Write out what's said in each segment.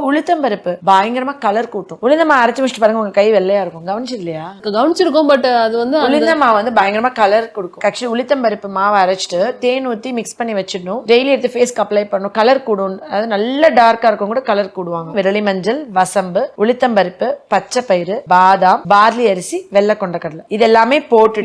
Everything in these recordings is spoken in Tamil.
உளுத்தம் பருப்பு பயங்கரமா கலர் கூட்டும். உளுந்தமா அரைச்சு வச்சுட்டு பாருங்க, உங்க கை வெள்ளையா இருக்கும். கவனிச்சு இல்லையா? கவனிச்சிருக்கோம். பட் அது வந்து உளுந்தமா வந்து பயங்கரமா கலர் கொடுக்கும். ஆக்சுவலி உளுத்தம் பருப்பு மாவை அரைச்சிட்டு தேன் ஊத்தி மிக்ஸ் பண்ணி வச்சிடணும். டெய்லி எடுத்து ஃபேஸ்க்கு அப்ளை பண்ணணும். கலர் கூடும். அது நல்ல டார்க்கா இருக்கும் கூட கலர் கூடுவாங்க. விரலி மஞ்சள், வசம்பு, உளுத்தம் பருப்பு, பச்சை பயிறு, பாதாம், பார்லி அரிசி, வெள்ளை கொண்டக்கடலை இது எல்லாமே போட்டு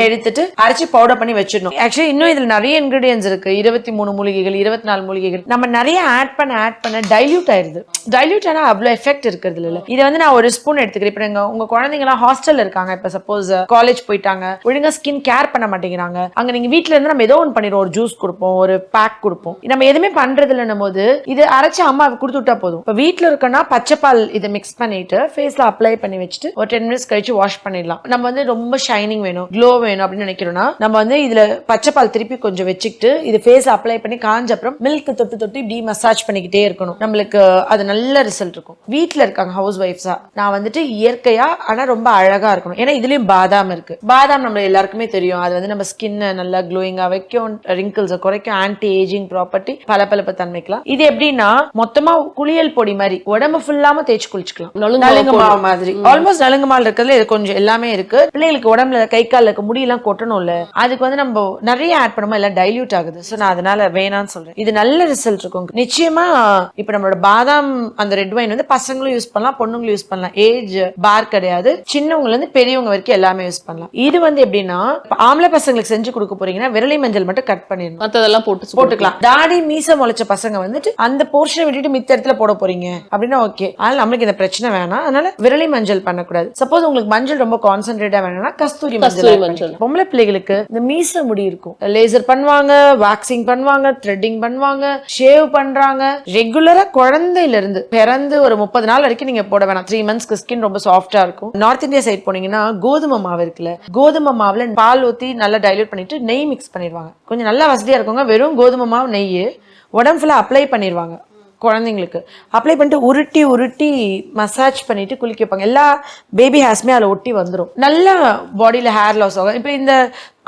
எடுத்துட்டு அரைச்சி பவுடர் பண்ணி வச்சிடணும். ஆக்சுவலி இன்னும் இதுல நிறைய இன்கிரீடியன்ஸ் இருக்கு. 23 மூலிகைகள், 24 மூலிகைகள் நம்ம நிறைய ஆட் பண்ண டைல்யூட் ஆயிருது. டைல்யூட் ஆனா அவ்வளவு எஃபெக்ட் இருக்கிறது இல்ல. இதை வந்து நான் ஒரு ஸ்பூன் எடுத்துக்கிறேன். இப்ப உங்க குழந்தைங்க எல்லாம் ஹாஸ்டல்ல இருக்காங்க, இப்ப சப்போஸ் காலேஜ் போயிட்டாங்க, ஒழுங்கா ஸ்கின் கேர் பண்ண மாட்டேங்கிறாங்க. அங்க நீங்க வீட்டுல இருந்து நம்ம ஏதோ ஒன்று பண்ணிடுவோம். ஒரு ஜூஸ் கொடுப்போம், ஒரு பேக் கொடுப்போம். நம்ம எதுவுமே பண்றது இல்லைன்னும் போது இது அரைச்சு அம்மா கொடுத்து விட்டா போதும். இப்ப வீட்டுல இருக்கனா பச்சைப்பால் இதை மிக்ஸ் பண்ணிட்டு ஃபேஸ்ல அப்ளை பண்ணி வச்சுட்டு ஒரு 10 மினிட்ஸ் கழிச்சு வாஷ் பண்ணிடலாம். நம்ம வந்து ரொம்ப ஷைனிங் வேணும், க்ளோ வேணும் அப்படின்னு நினைக்கிறோம்னா நம்ம வந்து இதுல பச்சைப்பால் திருப்பி கொஞ்சம் வச்சுக்கிட்டு இது ஃபேஸ் அப்ளை பண்ணி காஞ்ச அப்புறம் மில்க் தொட்டு இப்படி மசாஜ் பண்ணிக்கிட்டே இருக்கணும். நம்மளுக்கு அது நல்ல ரிசல்ட் இருக்கும். வீட்டுல இருக்காங்க ஹவுஸ் ஒய்ஃப்ஸா, நான் வந்துட்டு இயற்கையா ஆனா ரொம்ப அழகா இருக்கணும். ஏன்னா இதுலயும் பாதாம் இருக்கு. பாதாம் நம்ம எல்லாருக்குமே தெரியும். அது வந்து நம்ம ஸ்கின் நல்லா க்ளோயிங்கா வைக்கும், ரிங்கிள்ஸை குறைக்கும், ஆன்டி ஏஜிங் ப்ராப்பர்ட்டி, பளபளப்பு தன்மைக்கலாம். இது எப்படின்னா மொத்தமா குளியல் பொடி மாதிரி உடம்பு ஃபுல்லாம தேய்ச்சி குளிச்சுக்கலாம். நலுங்கு மாவு மாதிரி ஆல்மோஸ்ட் நலுங்கு மாவு இருக்கிறதுல இது கொஞ்சம் எல்லாமே இருக்கு. பிள்ளைங்களுக்கு உடம்புல கை கால இருக்க முடியெல்லாம் கொட்டணும்ல, அதுக்கு வந்து நம்ம நிறைய ஆட் பண்ணும்போது எல்லாம் டைல்யூட் ஆகுது. சோ நான் அதனால வேணான்னு சொல்றேன். இது நல்ல ரிசல்ட் இருக்கும் நிச்சயமா. இப்ப நம்மளோட பாதாம் அந்த ரெட் வைன் வந்து பசங்களும் யூஸ் பண்ணலாம், பொண்ணுங்களும் யூஸ் பண்ணலாம். ஏஜ் பார் கிடையாது. சின்னவங்கல இருந்து பெரியவங்க வரைக்கும் எல்லாமே யூஸ் பண்ணலாம். இது வந்து எப்படின்னா ஆம்பளை பசங்களுக்கு செஞ்சு கொடுக்க போறீங்கன்னா விரலி மஞ்சள் மட்டும் கட் பண்ணிடணும், மத்ததெல்லாம் போட்டுக்கலாம். தாடி மீச முளைச்ச பசங்க வந்துட்டு அந்த போர்ஷனை விட்டுட்டு மித்த இடத்துல போட போறீங்க அப்படின்னா ஓகே. அதனால நம்மளுக்கு இந்த பிரச்சனை வேணாம். அதனால விரலி மஞ்சள் பண்ணக்கூடாது. சப்போஸ் உங்களுக்கு மஞ்சள் ரொம்ப கான்சென்ட்ரேட்டா வேணும்னா கஸ்தூரி மஞ்சள். பொம்பளை பிள்ளைகளுக்கு இந்த மீச முடி இருக்கும், லேசர் பண்ணுவாங்க, வாக்சிங் பண்ணுவாங்க, த்ரெட்டிங் பண்ணுவாங்க, ஷேவ் பண்றாங்க. ரெகுலரா குழந்தையில இருந்து பிறந்து ஒரு 30 நாள் வரைக்கும் நீங்க போட வேணாம். 3 மந்த்ஸ்க்கு ஸ்கின் ரொம்ப சாஃப்டா இருக்கும். நார்த் இந்தியா சைட் போனீங்கன்னா கோதுமை மாவு இருக்குல்ல, கோதுமை மாவுல பால் ஊத்தி நல்லா டைல்யூட் பண்ணிட்டு நெய் மிக்ஸ் பண்ணிடுவாங்க. கொஞ்சம் நல்லா வசதியா இருக்கவங்க வெறும் கோதுமை மாவு நெய் உடம்பு ஃபுல்லா அப்ளை பண்ணிடுவாங்க. குழந்தைங்களுக்கு அப்ளை பண்ணிட்டு உருட்டி மசாஜ் பண்ணிட்டு குளிக்க வைப்பாங்க. எல்லா பேபி ஹேர்ஸ்மே அதில் ஒட்டி வந்துடும். நல்லா பாடியில் ஹேர் லாஸ் ஆகும். இப்போ இந்த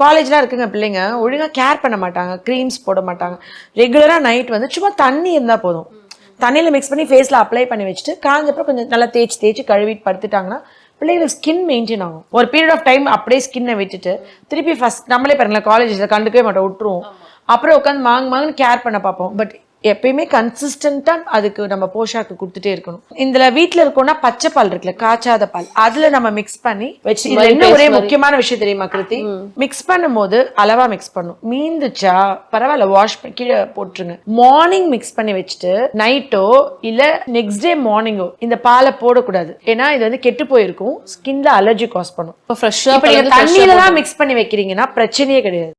காலேஜ்லாம் இருக்குங்க, பிள்ளைங்க ஒழுங்காக கேர் பண்ண மாட்டாங்க, க்ரீம்ஸ் போட மாட்டாங்க. ரெகுலராக நைட் வந்து சும்மா தண்ணி இருந்தால் போதும், தண்ணியில் மிக்ஸ் பண்ணி ஃபேஸில் அப்ளை பண்ணி வச்சுட்டு காஞ்சப்பறம் கொஞ்சம் நல்லா தேய்ச்சி கழுவிட்டு படுத்துட்டாங்கன்னா பிள்ளைங்களுக்கு ஸ்கின் மெயின்டைன் ஆகும். ஒரு பீரியட் ஆஃப் டைம் அப்படியே ஸ்கின்னை விட்டுட்டு திருப்பி ஃபர்ஸ்ட் நம்மளே பாருங்களேன், காலேஜில் கண்டுக்கவே மாட்டோம், விட்டுருவோம். அப்புறம் உட்காந்து மாங்குன்னு கேர் பண்ண பார்ப்போம். பட் எப்பயுமே கன்சிஸ்டன்டா அதுக்கு நம்ம போஷாக்கு கொடுத்துட்டே இருக்கணும். இந்த வீட்டுல இருக்கோம்னா பச்சை பால் இருக்குல்ல, காய்ச்சாத பால், அதுல நம்ம மிக்ஸ் பண்ணி வச்சு என்ன ஒரே முக்கியமான விஷயம் தெரியுமா கிருத்தி, மிக்ஸ் பண்ணும் போது அளவா மிக்ஸ் பண்ணும். மீந்துச்சா பரவாயில்ல, வாஷ் கீழே போட்டுருங்க. மார்னிங் மிக்ஸ் பண்ணி வச்சுட்டு நைட்டோ இல்ல நெக்ஸ்ட் டே மார்னிங்கோ இந்த பாலை போடக்கூடாது. ஏன்னா இது வந்து கெட்டு போயிருக்கும், ஸ்கின்ல அலர்ஜி காஸ் பண்ணும். தண்ணியில தான் மிக்ஸ் பண்ணி வைக்கிறீங்கன்னா பிரச்சனையே கிடையாது.